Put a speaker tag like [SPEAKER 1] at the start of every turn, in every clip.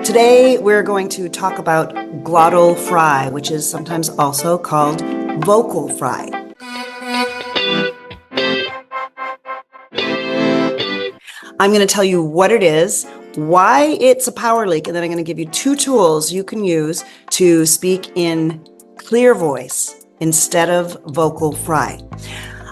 [SPEAKER 1] Today, we're going to talk about glottal fry, which is sometimes also called vocal fry. I'm going to tell you what it is, why it's a power leak, and then I'm going to give you 2 tools you can use to speak in clear voice instead of vocal fry.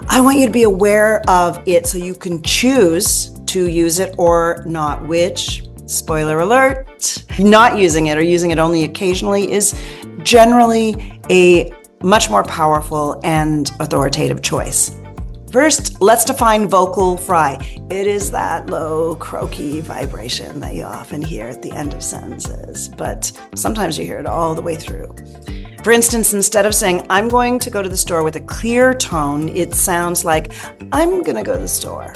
[SPEAKER 1] I want you to be aware of it so you can choose to use it or not, which, spoiler alert, not using it or using it only occasionally is generally a much more powerful and authoritative choice. First, let's define vocal fry. It is that low, croaky vibration that you often hear at the end of sentences, but sometimes you hear it all the way through. For instance, instead of saying, I'm going to go to the store with a clear tone, it sounds like, I'm going to go to the store.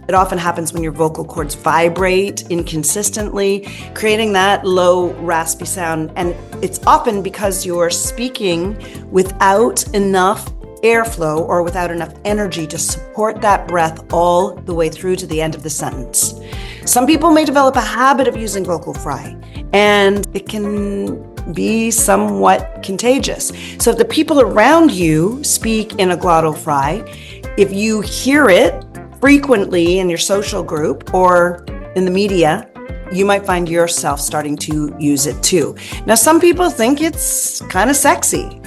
[SPEAKER 1] It often happens when your vocal cords vibrate inconsistently, creating that low, raspy sound. And it's often because you're speaking without enough airflow or without enough energy to support that breath all the way through to the end of the sentence. Some people may develop a habit of using vocal fry, and it can be somewhat contagious. So if the people around you speak in a glottal fry, if you hear it frequently in your social group or in the media, you might find yourself starting to use it too. Now, some people think it's kind of sexy,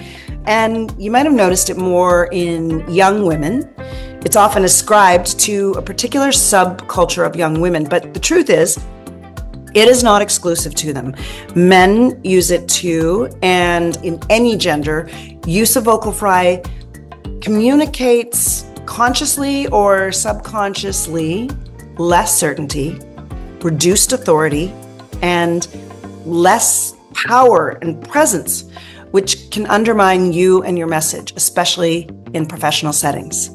[SPEAKER 1] and you might have noticed it more in young women. It's often ascribed to a particular subculture of young women, but the truth is, it is not exclusive to them. Men use it too, and in any gender, use of vocal fry communicates consciously or subconsciously less certainty, reduced authority, and less power and presence, which can undermine you and your message, especially in professional settings.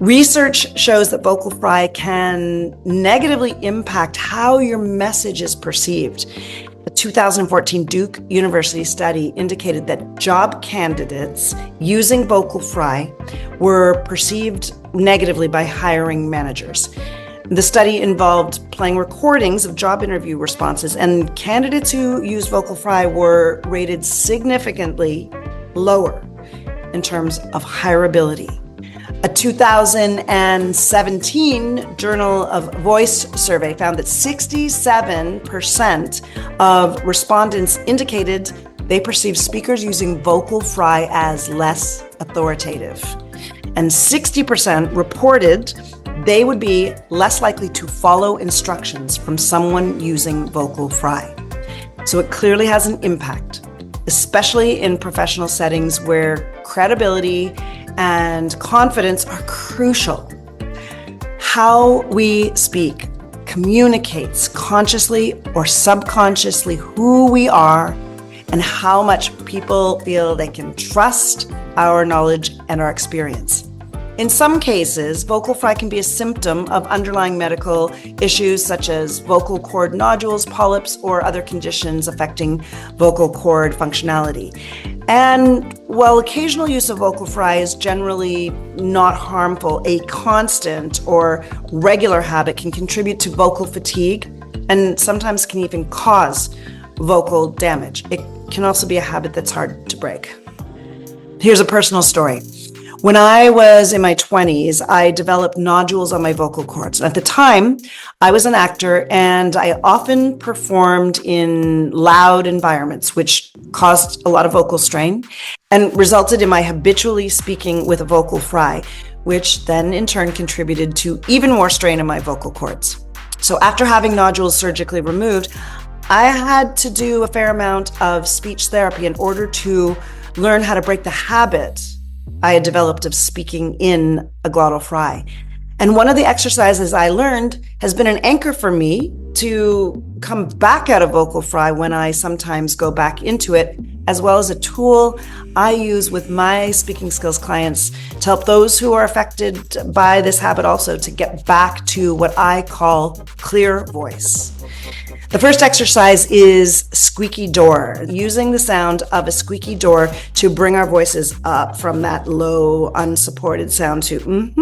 [SPEAKER 1] Research shows that vocal fry can negatively impact how your message is perceived. A 2014 Duke University study indicated that job candidates using vocal fry were perceived negatively by hiring managers. The study involved playing recordings of job interview responses, and candidates who used vocal fry were rated significantly lower in terms of hireability. A 2017 Journal of Voice survey found that 67% of respondents indicated they perceived speakers using vocal fry as less authoritative. And 60% reported they would be less likely to follow instructions from someone using vocal fry. So it clearly has an impact, especially in professional settings where credibility and confidence are crucial. How we speak communicates consciously or subconsciously who we are and how much people feel they can trust our knowledge and our experience. In some cases, vocal fry can be a symptom of underlying medical issues such as vocal cord nodules, polyps, or other conditions affecting vocal cord functionality. And while occasional use of vocal fry is generally not harmful, a constant or regular habit can contribute to vocal fatigue and sometimes can even cause vocal damage. It can also be a habit that's hard to break. Here's a personal story. When I was in my 20s, I developed nodules on my vocal cords. At the time, I was an actor and I often performed in loud environments, which caused a lot of vocal strain and resulted in my habitually speaking with a vocal fry, which then in turn contributed to even more strain on my vocal cords. So after having nodules surgically removed, I had to do a fair amount of speech therapy in order to learn how to break the habit I had developed of speaking in a glottal fry. And one of the exercises I learned has been an anchor for me to come back out of vocal fry when I sometimes go back into it, as well as a tool I use with my speaking skills clients to help those who are affected by this habit also to get back to what I call clear voice. The first exercise is squeaky door, using the sound of a squeaky door to bring our voices up from that low, unsupported sound to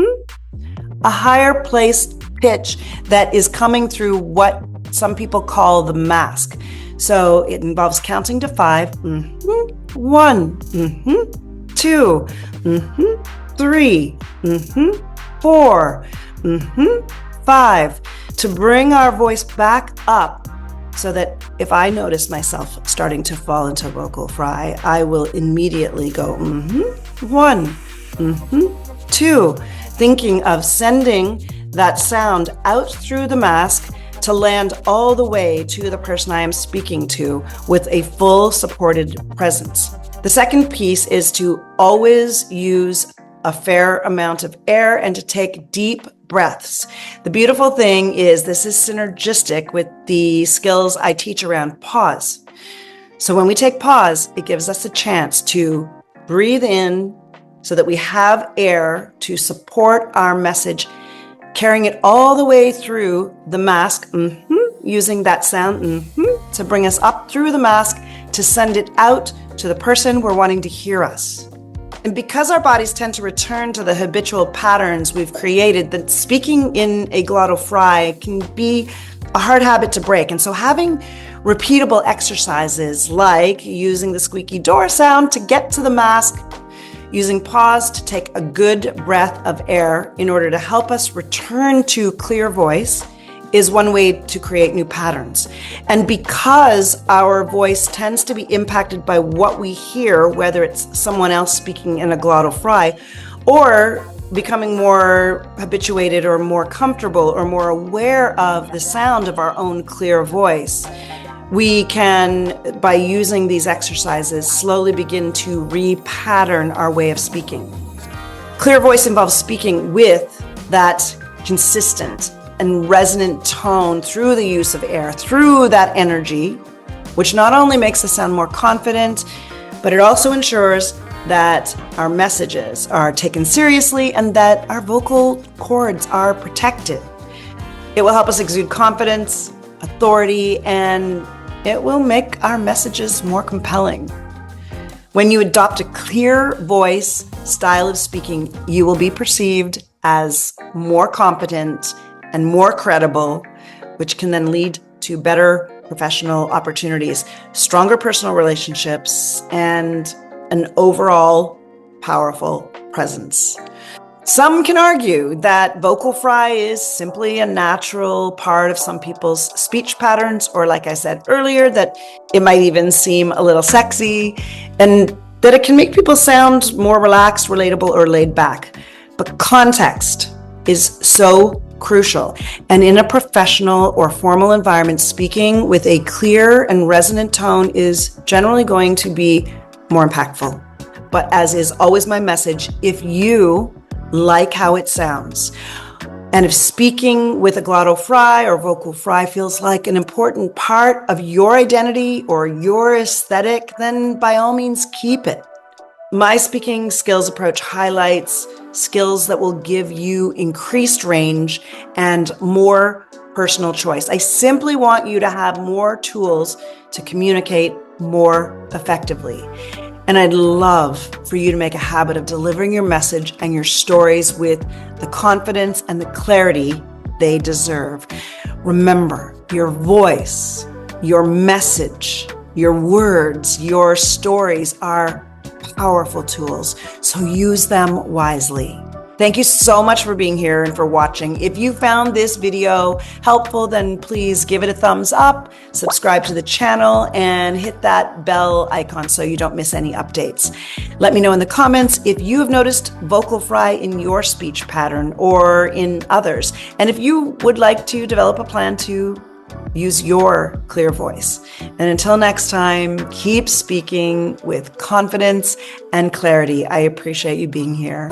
[SPEAKER 1] a higher placed pitch that is coming through what some people call the mask. So it involves counting to 5. Mm-hmm. 1, mm-hmm. 2, mm-hmm. 3, mm-hmm. 4, mm-hmm. 5, to bring our voice back up so that if I notice myself starting to fall into vocal fry, I will immediately go, mm-hmm. 1, mm-hmm. 2, thinking of sending that sound out through the mask to land all the way to the person I am speaking to with a full supported presence. The second piece is to always use a fair amount of air and to take deep breaths. The beautiful thing is this is synergistic with the skills I teach around pause. So when we take pause, it gives us a chance to breathe in so that we have air to support our message, carrying it all the way through the mask, using that sound to bring us up through the mask to send it out to the person we're wanting to hear us. And because our bodies tend to return to the habitual patterns we've created, that speaking in a glottal fry can be a hard habit to break. And so having repeatable exercises like using the squeaky door sound to get to the mask, using pause to take a good breath of air in order to help us return to clear voice is one way to create new patterns. And because our voice tends to be impacted by what we hear, whether it's someone else speaking in a glottal fry or becoming more habituated or more comfortable or more aware of the sound of our own clear voice, we can, by using these exercises, slowly begin to repattern our way of speaking. Clear voice involves speaking with that consistent and resonant tone through the use of air, through that energy, which not only makes us sound more confident, but it also ensures that our messages are taken seriously and that our vocal cords are protected. It will help us exude confidence, authority, and it will make our messages more compelling. When you adopt a clear voice style of speaking, you will be perceived as more competent and more credible, which can then lead to better professional opportunities, stronger personal relationships, and an overall powerful presence. Some can argue that vocal fry is simply a natural part of some people's speech patterns, or like I said earlier, that it might even seem a little sexy, and that it can make people sound more relaxed, relatable, or laid back. But context is so crucial. And in a professional or formal environment, speaking with a clear and resonant tone is generally going to be more impactful. But as is always my message, if you like how it sounds, and if speaking with a glottal fry or vocal fry feels like an important part of your identity or your aesthetic, then by all means keep it. My speaking skills approach highlights skills that will give you increased range and more personal choice. I simply want you to have more tools to communicate more effectively. And I'd love for you to make a habit of delivering your message and your stories with the confidence and the clarity they deserve. Remember, your voice, your message, your words, your stories are powerful tools, so use them wisely. Thank you so much for being here and for watching. If you found this video helpful, then please give it a thumbs up, subscribe to the channel, and hit that bell icon so you don't miss any updates. Let me know in the comments if you have noticed vocal fry in your speech pattern or in others, and if you would like to develop a plan to use your clear voice. And until next time, keep speaking with confidence and clarity. I appreciate you being here.